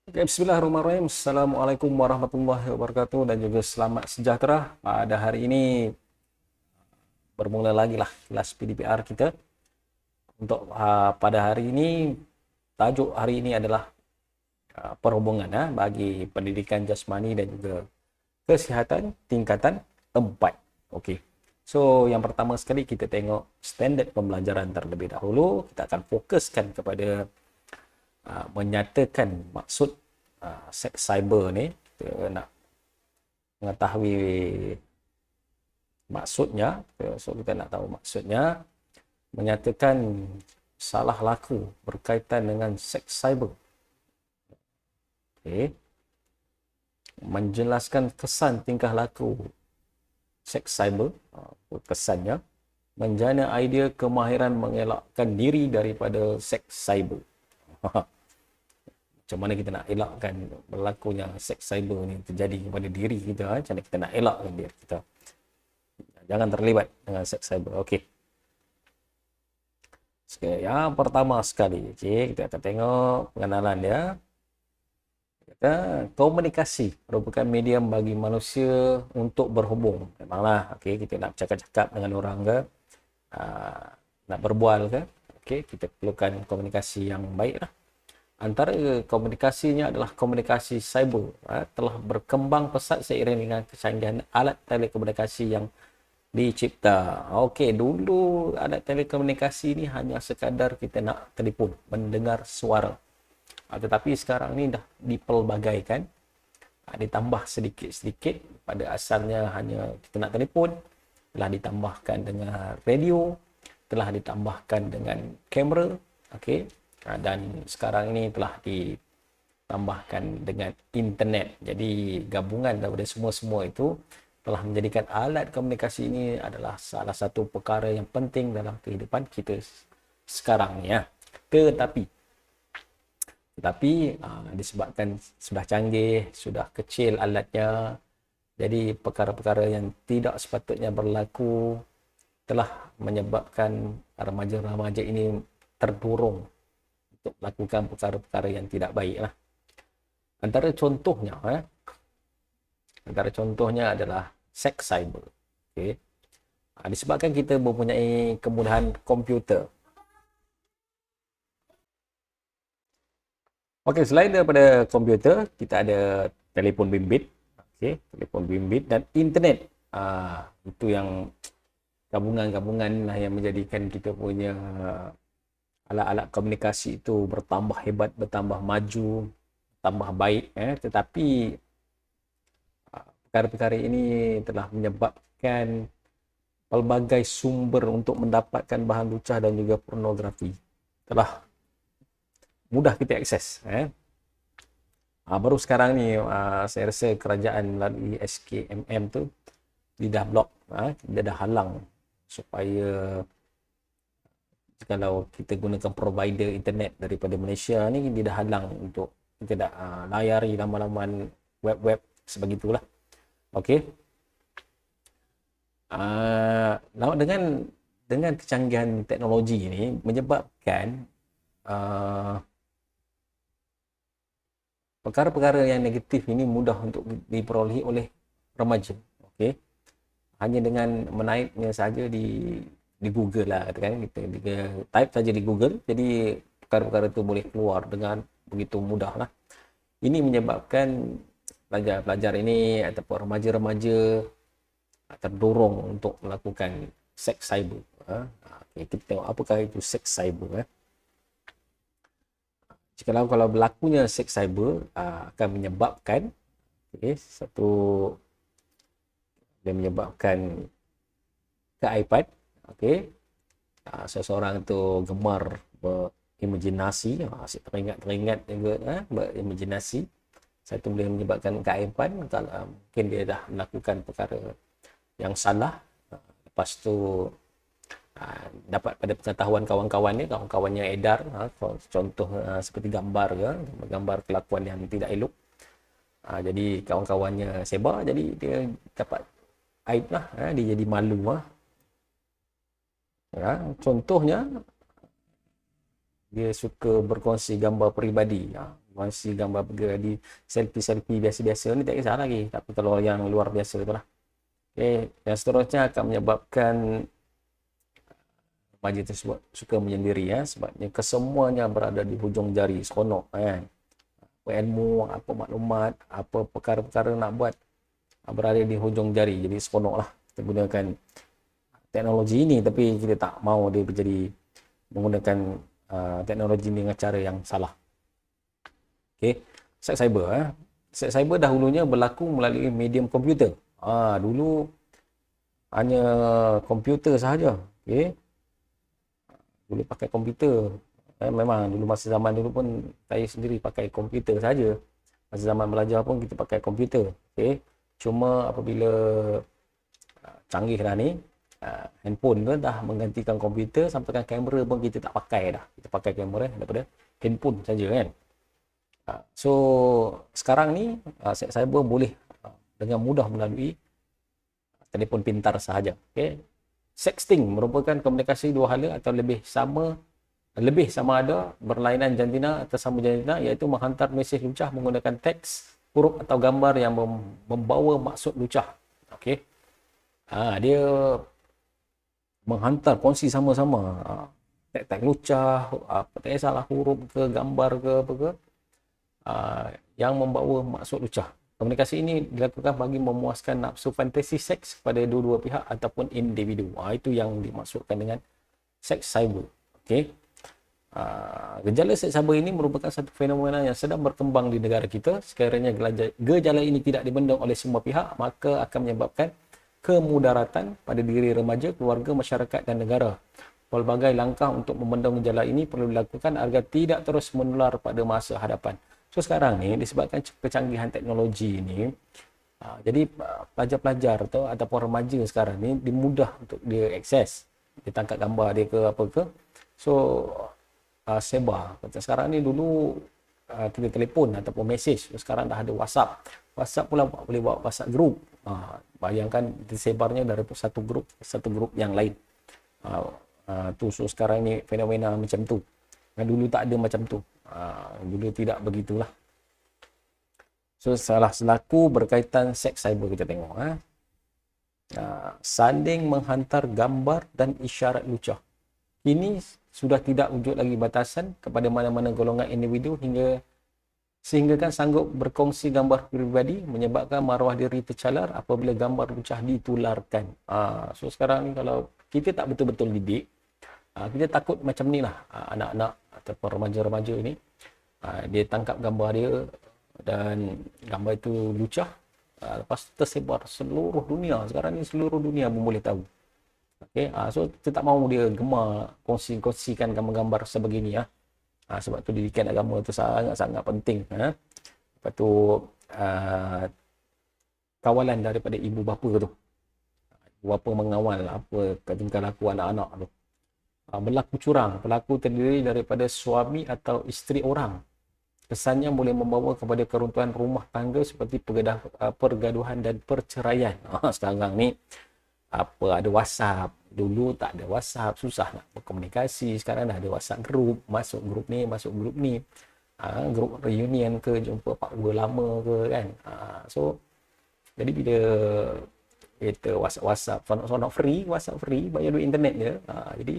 Oke, Bismillahirrahmanirrahim. Assalamualaikum warahmatullahi wabarakatuh dan juga selamat sejahtera. Pada hari ini bermula lagi lah kelas PDPR kita. Untuk pada hari ini, tajuk hari ini adalah perhubungan bagi pendidikan jasmani dan juga kesihatan tingkatan 4. Okey. So, yang pertama sekali kita tengok standard pembelajaran terlebih dahulu. Kita akan fokuskan kepada menyatakan maksud seks cyber ni. Kita nak mengetahui maksudnya, so kita nak tahu maksudnya, menyatakan salah laku berkaitan dengan seks cyber. Okay. Menjelaskan kesan tingkah laku seks cyber, kesannya, menjana idea kemahiran mengelakkan diri daripada seks cyber. Macam mana kita nak elakkan berlakunya seks cyber ni terjadi kepada diri kita, macam mana kita nak elakkan diri kita jangan terlibat dengan seks cyber. Okey. Yang pertama sekali, kita akan tengok pengenalan dia. Komunikasi merupakan medium bagi manusia untuk berhubung. Memanglah, kita nak cakap-cakap dengan orang ke, nak berbual ke, kita perlukan komunikasi yang baik lah. Antara komunikasinya adalah komunikasi cyber. Telah berkembang pesat seiring dengan kecanggihan alat telekomunikasi yang dicipta. Dulu alat telekomunikasi ni hanya sekadar kita nak telefon, mendengar suara. Tetapi sekarang ni dah dipelbagaikan, ditambah sedikit-sedikit. Pada asalnya hanya kita nak telefon, telah ditambahkan dengan radio, telah ditambahkan dengan kamera, dan sekarang ini telah ditambahkan dengan internet. Jadi gabungan daripada semua-semua itu telah menjadikan alat komunikasi ini adalah salah satu perkara yang penting dalam kehidupan kita sekarang ni. Tetapi disebabkan sudah canggih, sudah kecil alatnya, jadi perkara-perkara yang tidak sepatutnya berlaku telah menyebabkan remaja-remaja ini terdorong untuk melakukan perkara-perkara yang tidak baik lah. Antara contohnya adalah seks cyber. Disebabkan kita mempunyai kemudahan komputer. Selain daripada komputer, kita ada telefon bimbit, telefon bimbit dan internet. Itu yang gabungan-gabungan lah yang menjadikan kita punya alat-alat komunikasi itu bertambah hebat, bertambah maju, bertambah baik. Tetapi perkara-perkara ini telah menyebabkan pelbagai sumber untuk mendapatkan bahan lucah dan juga pornografi telah mudah kita akses. Baru sekarang ni saya rasa kerajaan melalui SKMM tu dia dah blok, dia dah halang supaya kalau kita gunakan provider internet daripada Malaysia ni, dia dah halang untuk kita dah layari laman-laman web-web sebegitulah. Dengan kecanggihan teknologi ini menyebabkan perkara-perkara yang negatif ini mudah untuk diperolehi oleh remaja. Hanya dengan menaipnya saja di Google lah, kan, kita type saja di Google, jadi perkara-perkara itu boleh keluar dengan begitu mudah lah. Ini menyebabkan pelajar-pelajar ini ataupun remaja-remaja terdorong untuk melakukan seks cyber. Kita tengok apakah itu seks cyber. Kalau berlakunya seks cyber akan menyebabkan dia menyebabkan keaiban. Seseorang tu gemar berimajinasi, asyik teringat juga berimajinasi. Satu boleh menyebabkan keaiban kalau mungkin dia dah melakukan perkara yang salah. Lepas tu dapat pada pengetahuan kawan-kawannya edar, contoh seperti gambar kelakuan yang tidak elok. Jadi kawan-kawannya sebar, jadi dia dapat aib lah, dia jadi malu lah. Contohnya dia suka berkongsi gambar peribadi, kongsi gambar pribadi, selfie biasa-biasa ni tak kisah lagi. Tapi kalau yang luar biasa itulah. Okey, yang seterusnya akan menyebabkan remaja tersebut suka menyendiri ya, sebabnya kesemuanya berada di hujung jari, seronok kan. Apa ilmu, apa maklumat, apa perkara-perkara nak buat berada di hujung jari. Jadi seronoklah kita gunakan teknologi ini, tapi kita tak mau dia menjadi menggunakan teknologi ini dengan cara yang salah. Okey, seks cyber seks cyber dahulunya berlaku melalui medium komputer. Dulu hanya komputer sahaja. Okey, dulu pakai komputer. Memang dulu masa zaman dulu pun saya sendiri pakai komputer saja. Masa zaman belajar pun kita pakai komputer. Okey, cuma apabila canggih dah ni, handphone pun dah menggantikan komputer, sampaikan kamera pun kita tak pakai dah. Kita pakai kamera daripada handphone saja kan. So sekarang ni seks cyber boleh dengan mudah melalui telefon pintar sahaja. Okey, sexting merupakan komunikasi dua hala atau lebih sama ada berlainan jantina atau sama jantina, iaitu menghantar mesej lucah menggunakan teks, huruf atau gambar yang membawa maksud lucah. Okey, dia menghantar kongsi sama-sama teks lucah, tak kisahlah huruf ke gambar ke apa ke, yang membawa maksud lucah. Komunikasi ini dilakukan bagi memuaskan nafsu fantasi seks kepada dua-dua pihak ataupun individu. Itu yang dimaksudkan dengan seks cyber. Okey. Gejala seks cyber ini merupakan satu fenomena yang sedang berkembang di negara kita. Sekiranya gejala ini tidak dibendung oleh semua pihak, maka akan menyebabkan kemudaratan pada diri remaja, keluarga, masyarakat dan negara. Pelbagai langkah untuk membendung gejala ini perlu dilakukan agar tidak terus menular pada masa hadapan. So sekarang ni disebabkan kecanggihan teknologi ini, jadi pelajar-pelajar ataupun remaja sekarang ni dimudah untuk dia akses, dia tangkap gambar dia ke apa ke, so sebar. Sekarang ni dulu kita telefon ataupun mesej, so sekarang dah ada WhatsApp pula boleh buat WhatsApp group. Bayangkan disebarnya dari satu grup yang lain. So sekarang ni fenomena macam tu. Dulu tak ada macam tu. Dulu tidak begitulah. So salah selaku berkaitan seks cyber kita tengok. Saling menghantar gambar dan isyarat lucah. Ini sudah tidak wujud lagi batasan kepada mana-mana golongan individu sehingga kan sanggup berkongsi gambar pribadi, menyebabkan maruah diri tercalar apabila gambar lucah ditularkan. So sekarang ni kalau kita tak betul-betul didik, kita takut macam ni lah, anak-anak ataupun remaja-remaja ini, dia tangkap gambar dia dan gambar itu lucah, lepas tersebar seluruh dunia. Sekarang ni seluruh dunia pun boleh tahu. Okay, so kita tak mahu dia gemar kongsikan gambar-gambar sebegini ya. Sebab tu didikan agama tu sangat-sangat penting. Lepas tu kawalan daripada ibu bapa tu. Ibu bapa mengawal apa tingkah laku anak-anak tu. Berlaku curang, pelaku terdiri daripada suami atau isteri orang. Kesannya boleh membawa kepada keruntuhan rumah tangga seperti pergaduhan dan perceraian. Sekarang ni ada WhatsApp. Dulu tak ada WhatsApp, susah nak berkomunikasi. Sekarang dah ada WhatsApp group, masuk grup ni. Grup reunion ke, jumpa pak gua lama ke kan. So jadi bila kita WhatsApp sonok free, WhatsApp free, bayar duit internet je. Jadi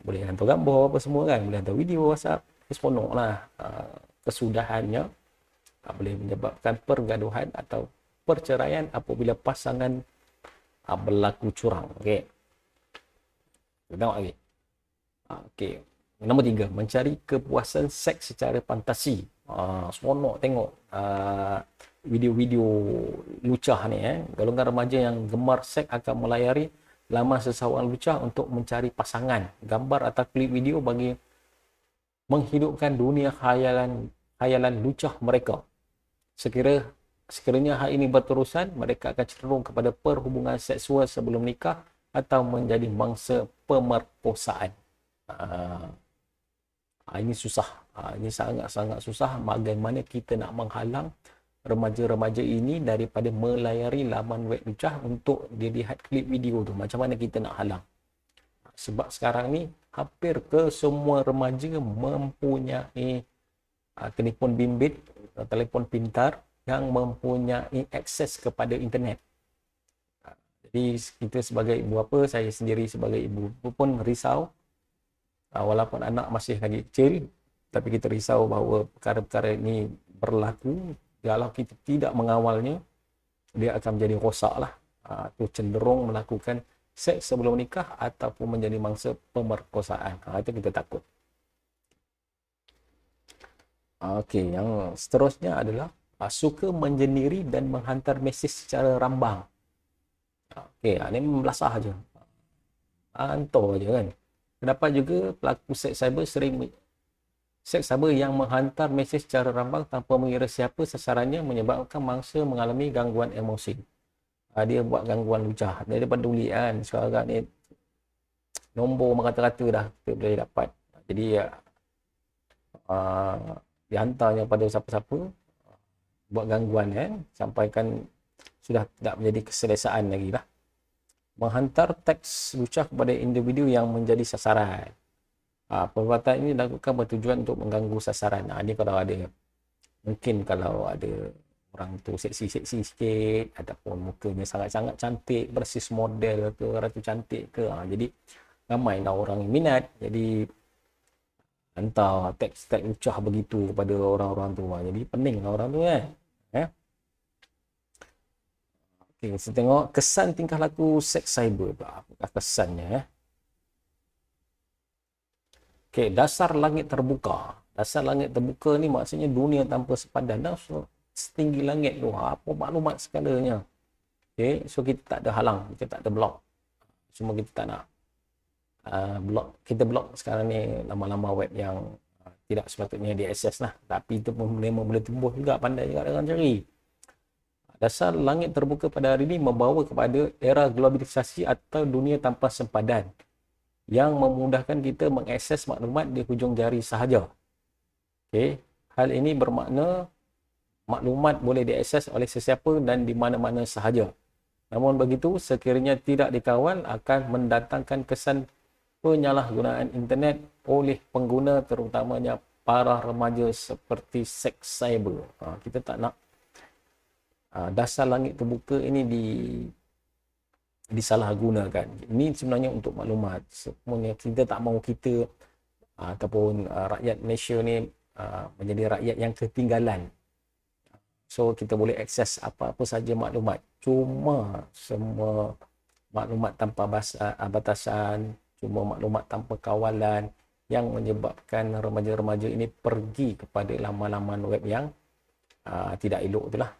boleh hantar gambar apa semua kan, boleh hantar video WhatsApp, seronok lah. Kesudahannya boleh menyebabkan pergaduhan atau perceraian apabila pasangan berlaku curang. Okey, kita tengok lagi. Okey, nombor 3, mencari kepuasan seks secara fantasi. Seronok tengok video-video lucah ni. Golongan remaja yang gemar seks akan melayari laman sesawan lucah untuk mencari pasangan, gambar atau klip video bagi menghidupkan dunia khayalan lucah mereka. Sekiranya hal ini berterusan, mereka akan cenderung kepada perhubungan seksual sebelum nikah atau menjadi mangsa pemerkosaan. Ini susah. Ini sangat-sangat susah. Bagaimana kita nak menghalang remaja-remaja ini daripada melayari laman web lucah untuk dilihat klip video tu? Macam mana kita nak halang? Sebab sekarang ni hampir ke semua remaja mempunyai telefon bimbit, telefon pintar yang mempunyai akses kepada internet. Jadi kita sebagai ibu bapa, saya sendiri sebagai ibu pun risau, walaupun anak masih lagi kecil, tapi kita risau bahawa perkara-perkara ini berlaku. Kalau kita tidak mengawalnya, dia akan menjadi rosak lah. Itu cenderung melakukan seks sebelum nikah ataupun menjadi mangsa pemerkosaan. Itu kita takut. Okey, yang seterusnya adalah suka menyendiri dan menghantar mesej secara rambang. Okey, ini membelasah je. Hantar je kan. Terdapat juga pelaku seks cyber yang menghantar mesej secara rambang tanpa mengira siapa sasarannya, menyebabkan mangsa mengalami gangguan emosi. Dia buat gangguan lucah. Dia peduli kan. Sekarang ni nombor merata-rata dah kita boleh dapat. Jadi dihantarnya pada siapa-siapa, buat gangguan kan, sampaikan sudah tidak menjadi keselesaan lagi lah. Menghantar teks lucah kepada individu yang menjadi sasaran. Perbuatan ini dilakukan bertujuan untuk mengganggu sasaran. Ini kalau ada, mungkin kalau ada orang tu seksi-seksi sikit ataupun mukanya sangat-sangat cantik, persis model ke, ratu cantik ke, jadi ramai lah orang yang minat, jadi hantar teks-teks lucah begitu kepada orang-orang tu. Jadi pening lah orang tu kan. Okay, kita tengok kesan tingkah laku seks cyber. Apakah kesannya? Okay, dasar langit terbuka. Dasar langit terbuka ni maksudnya dunia tanpa sepadan. So, setinggi langit tu, apa maklumat segalanya. Okay, so kita tak ada halang, kita tak ada blok. Cuma kita tak nak blok. Kita blok sekarang ni lama-lama web yang tidak sepatutnya diakses lah. Tapi itu pun boleh tumbuh juga, pandai juga dengan cari. Dasar langit terbuka pada hari ini membawa kepada era globalisasi atau dunia tanpa sempadan yang memudahkan kita mengakses maklumat di hujung jari sahaja. Okay. Hal ini bermakna maklumat boleh diakses oleh sesiapa dan di mana-mana sahaja. Namun begitu, sekiranya tidak dikawal akan mendatangkan kesan penyalahgunaan internet oleh pengguna, terutamanya para remaja seperti seks cyber. Kita tak nak dasar langit terbuka ini disalahgunakan. Ini sebenarnya untuk maklumat. Sebenarnya kita tak mahu kita ataupun rakyat Malaysia ni menjadi rakyat yang ketinggalan. So kita boleh akses apa-apa saja maklumat. Cuma semua maklumat tanpa batasan, cuma maklumat tanpa kawalan yang menyebabkan remaja-remaja ini pergi kepada laman-laman web yang tidak elok itulah.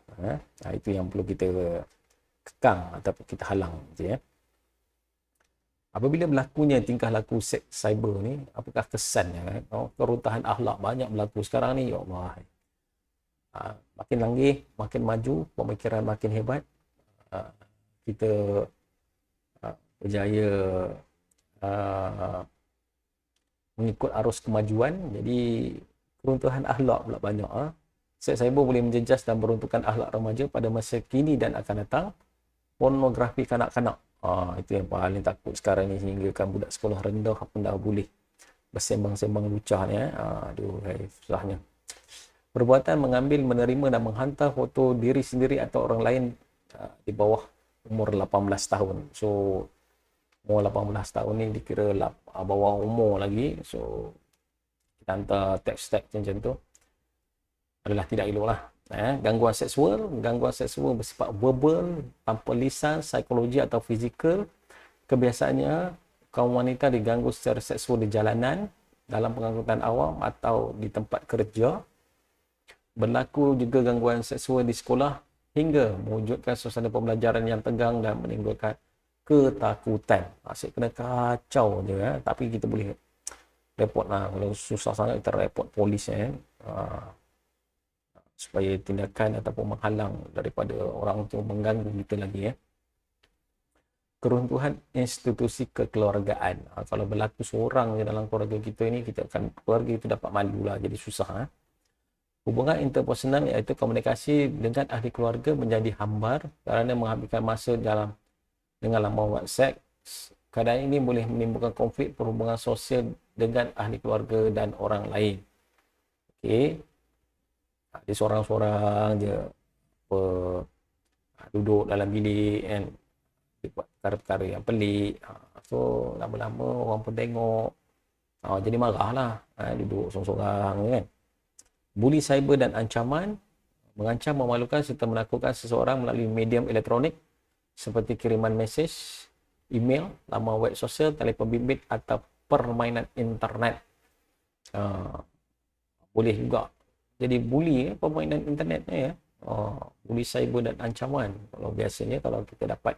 Itu yang perlu kita kekang ataupun kita halang gitu ya. Apabila berlakunya tingkah laku seks cyber ni, apakah kesannya? Keruntuhan akhlak banyak berlaku sekarang ni, ya Allah. Makin langgih, makin maju, pemikiran makin hebat, kita berjaya mengikut arus kemajuan, jadi keruntuhan akhlak pula banyak. Seks cyber boleh menjejas dan meruntuhkan akhlak remaja pada masa kini dan akan datang. Pornografi kanak-kanak, itu yang paling takut sekarang ni, sehingga kan budak sekolah rendah pun dah boleh bersembang-sembang lucah ni. Aduh, susahnya. Perbuatan mengambil, menerima dan menghantar foto diri sendiri atau orang lain di bawah umur 18 tahun. So umur 18 tahun ni dikira bawah umur lagi. So kita hantar teks-teks macam tu adalah tidak elok lah. Gangguan seksual bersifat verbal, tanpa lisan, psikologi atau fizikal. Kebiasaannya kaum wanita diganggu secara seksual di jalanan, dalam pengangkutan awam atau di tempat kerja. Berlaku juga gangguan seksual di sekolah hingga mewujudkan suasana pembelajaran yang tegang dan menimbulkan ketakutan. Asyik kena kacau je. Tapi kita boleh report lah. Kalau susah sangat kita report polis supaya tindakan ataupun menghalang daripada orang tu mengganggu kita lagi. Keruntuhan institusi kekeluargaan. Kalau berlaku seorang je dalam keluarga kita ini, keluarga itu dapat malu lah, jadi susah. Hubungan interpersonal iaitu komunikasi dengan ahli keluarga menjadi hambar kerana menghabiskan masa dengan laman WhatsApp. Keadaan ini boleh menimbulkan konflik perhubungan sosial dengan ahli keluarga dan orang lain. Okey. Dia seorang-seorang je apa, duduk dalam bilik kan, dia buat perkara-perkara yang pelik. So lama-lama orang pun tengok, jadi marah lah, duduk seorang-seorang kan. Buli cyber dan ancaman, mengancam, memalukan serta menakutkan seseorang melalui medium elektronik seperti kiriman mesej, email, laman web sosial, telefon bimbit atau permainan internet. Boleh juga jadi buli permainan internet ni ya. Buli cyber dan ancaman. Kalau biasanya kalau kita dapat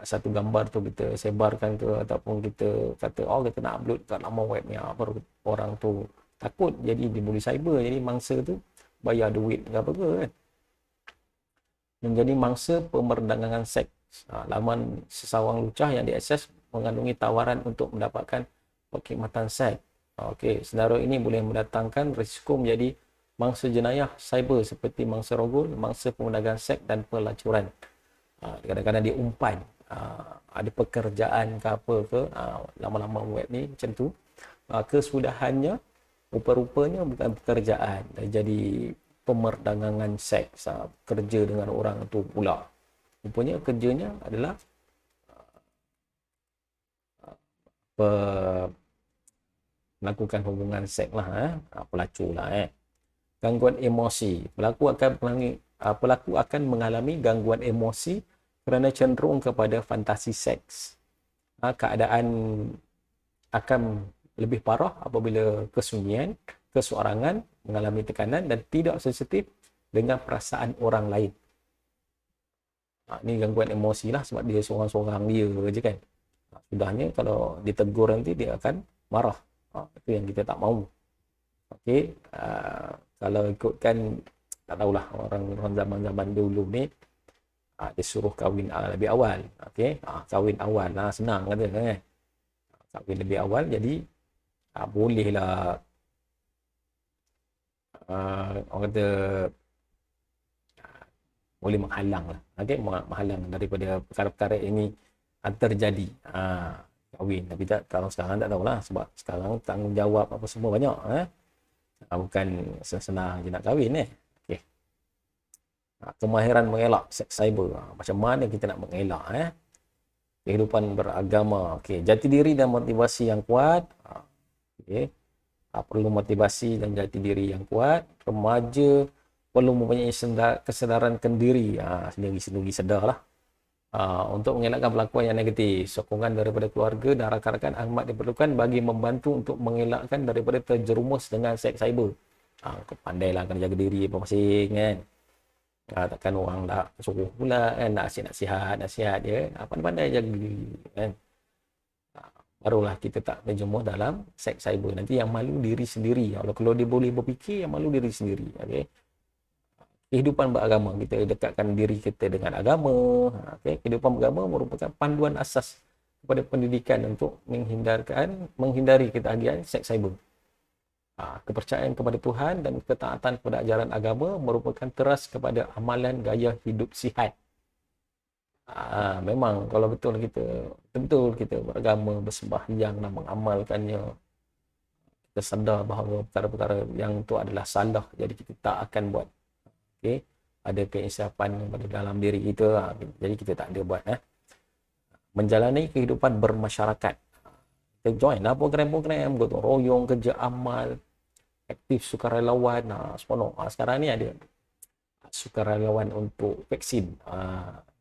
satu gambar tu kita sebarkan ke, ataupun kita kata kita nak upload kat laman web ni, baru orang tu takut, jadi dibuli cyber, jadi mangsa tu bayar duit ke apa ke kan. Menjadi mangsa pemerdagangan seks. Laman sesawang lucah yang diakses mengandungi tawaran untuk mendapatkan perkhidmatan seks. Okey, senario ini boleh mendatangkan risiko menjadi mangsa jenayah cyber seperti mangsa rogol, mangsa pemerdagangan seks dan pelacuran. Kadang-kadang dia umpan, ada pekerjaan ke apa ke, lama-lama web ni macam tu. Kesudahannya rupa-rupanya bukan pekerjaan, jadi pemerdagangan seks, kerja dengan orang tu pula. Rupanya kerjanya adalah melakukan hubungan seks lah, pelacur lah. Gangguan emosi, pelaku akan mengalami gangguan emosi kerana cenderung kepada fantasi seks. Keadaan akan lebih parah apabila kesunyian, keseorangan, mengalami tekanan dan tidak sensitif dengan perasaan orang lain. Ini gangguan emosi lah, sebab dia seorang-seorang dia je kan. Sudahnya kalau ditegur nanti dia akan marah. Itu yang kita tak mahu. Okey, kalau ikutkan, tak tahulah, orang zaman-zaman dulu ni dia suruh kahwin lebih awal. Okey, kahwin awal lah, senang kata kan. Kahwin lebih awal, jadi bolehlah orang kata boleh menghalang lah. Okey, menghalang daripada perkara-perkara ini terjadi. Kahwin, tapi kalau sekarang tak tahulah, sebab sekarang tanggungjawab apa semua banyak. Bukan senang je nak kahwin Okey. Kemahiran mengelak seks cyber. Macam mana kita nak mengelak kehidupan beragama. Okey, jati diri dan motivasi yang kuat. Okey. Perlu motivasi dan jati diri yang kuat. Remaja perlu mempunyai kesedaran kendiri, sendiri-sendiri sedarlah. Untuk mengelakkan perlakuan yang negatif. Sokongan daripada keluarga dan rakan-rakan amat diperlukan bagi membantu untuk mengelakkan daripada terjerumus dengan seks cyber. Pandailah kena jaga diri masing-masing kan. Takkan orang nak suruh pula kan, nak nasihat dia. Pandai-pandai jaga diri kan. Barulah kita tak terjerumus dalam seks cyber. Nanti yang malu diri sendiri. Kalau dia boleh berfikir, yang malu diri sendiri. Okey. Kehidupan beragama, kita dekatkan diri kita dengan agama. Kehidupan beragama merupakan panduan asas kepada pendidikan untuk menghindari ketagihan seks cyber. Kepercayaan kepada Tuhan dan ketaatan kepada ajaran agama merupakan teras kepada amalan gaya hidup sihat. Memang kalau betul kita beragama, bersembahyang dan mengamalkannya, kita sedar bahawa perkara-perkara yang itu adalah salah, jadi kita tak akan buat. Okey, ada keinsapan pada dalam diri kita, jadi kita tak ada buat. Menjalani kehidupan bermasyarakat, kita join lah program-program gotong royong, kerja amal, aktif sukarelawan. Sekarang ni ada sukarelawan untuk vaksin.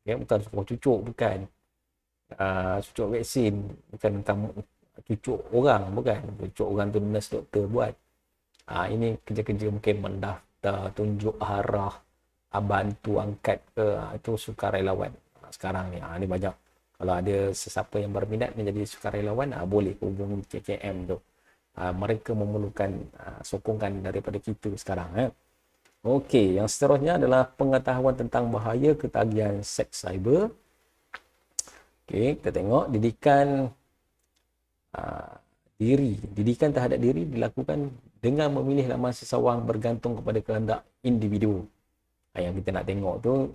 Bukan cucuk, bukan cucuk vaksin, bukan cucuk orang, bukan cucuk orang tu nurse doktor buat. Ini kerja-kerja mungkin mendaftar, tunjuk arah, bantu angkat ke, itu sukarelawan. Sekarang ni ni banyak. Kalau ada sesiapa yang berminat menjadi sukarelawan, boleh hubungi KKM tu. Mereka memerlukan sokongan daripada kita sekarang. Okey, yang seterusnya adalah pengetahuan tentang bahaya ketagihan seks cyber. Okey, kita tengok didikan diri. Didikan terhadap diri dilakukan dengan memilih laman sesawang bergantung kepada kehendak individu. Yang kita nak tengok tu,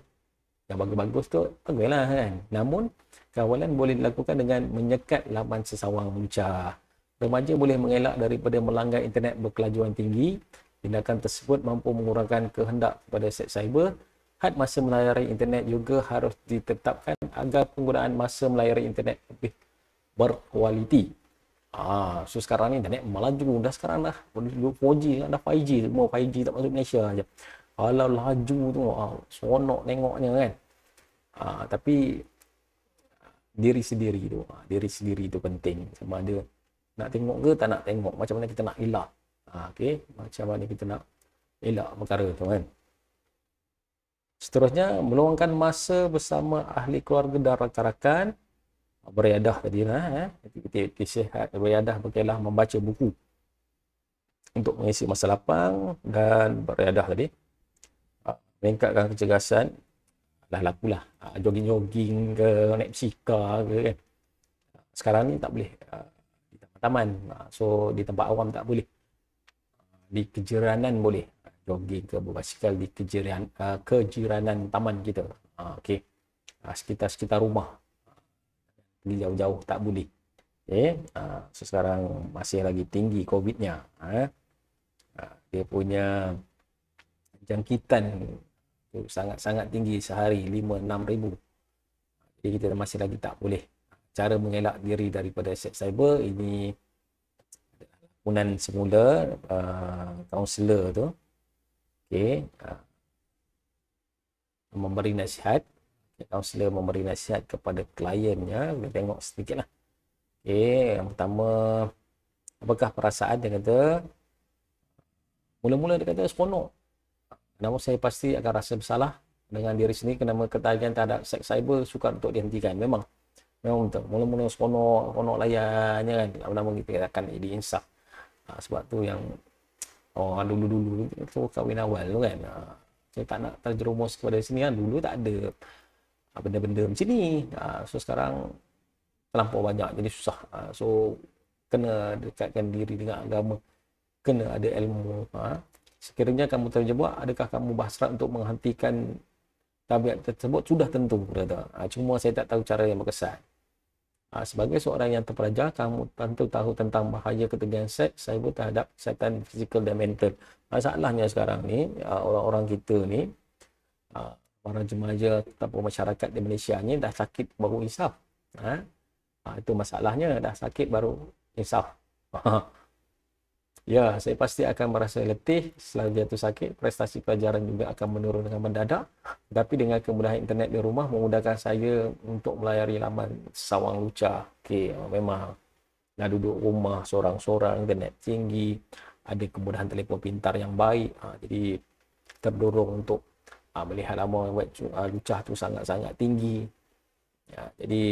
yang bagus-bagus tu, baguslah kan. Namun, kawalan boleh dilakukan dengan menyekat laman sesawang lucah. Remaja boleh mengelak daripada melanggar internet berkelajuan tinggi Tindakan tersebut mampu mengurangkan kehendak kepada aset cyber. Had masa melayari internet juga harus ditetapkan agar penggunaan masa melayari internet lebih berkualiti. So sekarang ni internet melaju dah, sekarang dah 4G, dah 5G, semua 5G tak masuk Malaysia aja. Kalau laju tu seronok tengoknya kan. Tapi diri sendiri tu penting. Sama ada nak tengok ke tak nak tengok, macam mana kita nak elak. Okey, macam mana kita nak elak perkara tu kan. Seterusnya, meluangkan masa bersama ahli keluarga dan rakan-rakan. Beriadah tadi lah, aktiviti sihat, beriadah berkailah membaca buku untuk mengisi masa lapang, dan beriadah tadi meningkatkan kecergasan. Dah lakulah jogging-jogging ke, naik basikal ke kan. Sekarang ni tak boleh di taman-taman, so di tempat awam tak boleh. Di kejiranan boleh jogging ke, berbasikal di kejiranan taman kita. Okey, sekitar rumah, pergi jauh-jauh tak boleh. Okay. So sekarang masih lagi tinggi COVID-nya. Dia punya jangkitan tu sangat-sangat tinggi, sehari 5-6 ribu. Jadi kita masih lagi tak boleh. Cara mengelak diri daripada aset cyber ini, lakonan semula kaunselor tu, okay, memberi nasihat. Kaunselor memberi nasihat kepada kliennya. Kita tengok sedikit lah. Okay, yang pertama, apakah perasaan? Dia kata, mula-mula dia kata seronok. Namun saya pasti akan rasa bersalah dengan diri sendiri kerana ketagihan terhadap seks cyber sukar untuk dihentikan. Memang betul. Mula-mula seronok layannya kan. Lama-lama kita akan jadi insaf. Sebab tu yang dulu-dulu tu kahwin awal tu kan. Saya tak nak terjerumus kepada sini kan. Dulu tak ada benda-benda macam ni. So sekarang terlampau banyak, jadi susah. So kena dekatkan diri dengan agama, kena ada ilmu. Sekiranya kamu terjebak, adakah kamu berhasrat untuk menghentikan tabiat tersebut? Sudah tentu, kata. Cuma saya tak tahu cara yang berkesan. Sebagai seorang yang terpelajar, kamu tentu tahu tentang bahaya ketegangan cyber terhadap kesihatan fizikal dan mental. Masalahnya sekarang ni, orang-orang kita ni, para jemaah ataupun masyarakat di Malaysia ni dah sakit baru insaf. Itu masalahnya, dah sakit baru insaf. Ya, saya pasti akan merasa letih setelah jatuh sakit. Prestasi pelajaran juga akan menurun dengan mendadak. Tapi dengan kemudahan internet di rumah memudahkan saya untuk melayari laman Sawang Lucah. Okey, memang dah duduk rumah seorang-seorang, internet tinggi, ada kemudahan telefon pintar yang baik. Jadi terdorong untuk melihat laman web Lucah tu sangat-sangat tinggi. Ya, jadi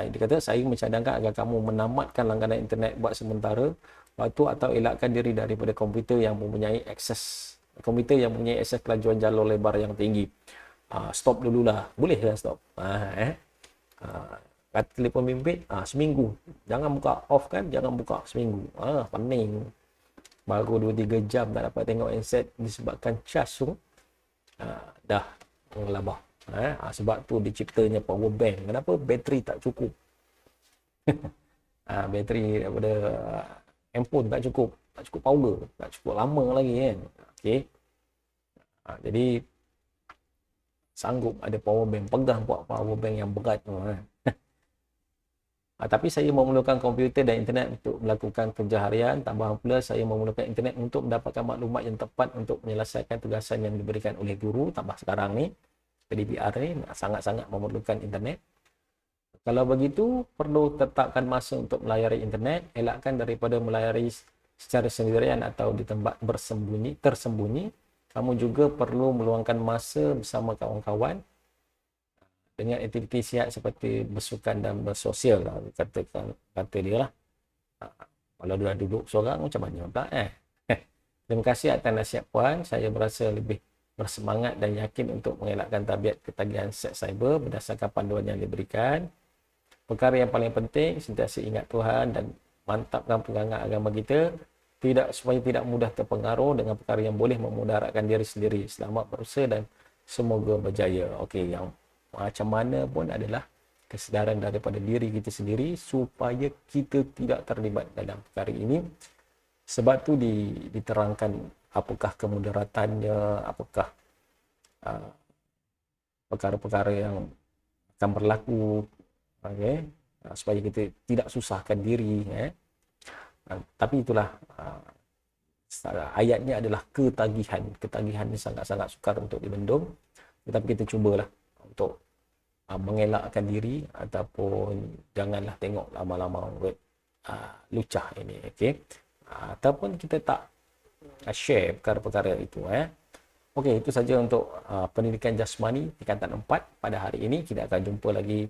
dia kata saya mencadangkan agar kamu menamatkan langganan internet buat sementara waktu atau elakkan diri daripada komputer yang mempunyai akses kelajuan jalur lebar yang tinggi. Stop dululah. Boleh lah stop. Kata telefon bimbit seminggu. Jangan buka off kan, jangan buka seminggu. Pening. Baru 2-3 jam tak dapat tengok handset disebabkan cas tu. Dah mengelabah. Sebab tu diciptanya power bank. Kenapa? Bateri tak cukup. Bateri daripada handphone tak cukup power, tak cukup lama lagi kan. Okey. Jadi sanggup ada power bank, pegang buat power bank yang berat tu kan. Tapi saya memerlukan komputer dan internet untuk melakukan kerja harian. Tambahan pula saya memerlukan internet untuk mendapatkan maklumat yang tepat untuk menyelesaikan tugasan yang diberikan oleh guru. Tambah sekarang ni PDPR ni sangat-sangat memerlukan internet. Kalau begitu, perlu tetapkan masa untuk melayari internet. Elakkan daripada melayari secara sendirian atau di tempat tersembunyi. Kamu juga perlu meluangkan masa bersama kawan-kawan dengan aktiviti sihat seperti bersukan dan bersosial. Kata dia lah. Kalau dia duduk seorang macam mana pula Terima kasih atas nasihat puan. Saya berasa lebih bersemangat dan yakin untuk mengelakkan tabiat ketagihan seks cyber berdasarkan panduan yang diberikan. Perkara yang paling penting, sentiasa ingat Tuhan dan mantapkan pegangan agama kita supaya tidak mudah terpengaruh dengan perkara yang boleh memudaratkan diri sendiri. Selamat berusaha dan semoga berjaya. Okey, yang macam mana pun adalah kesedaran daripada diri kita sendiri supaya kita tidak terlibat dalam perkara ini. Sebab tu diterangkan apakah kemudaratannya, apakah uh, perkara-perkara yang akan berlaku, okay? Supaya kita tidak susahkan diri. Tapi itulah ayatnya adalah ketagihan. Ketagihan ini sangat-sangat sukar untuk dibendung. Tetapi kita cubalah untuk mengelakkan diri ataupun janganlah tengok lama-lama web lucah ini, okey. Ataupun kita tak share perkara-perkara itu. Okey, itu saja untuk pendidikan jasmani tingkatan 4 pada hari ini. Kita akan jumpa lagi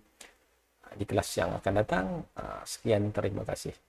di kelas yang akan datang. Sekian, terima kasih.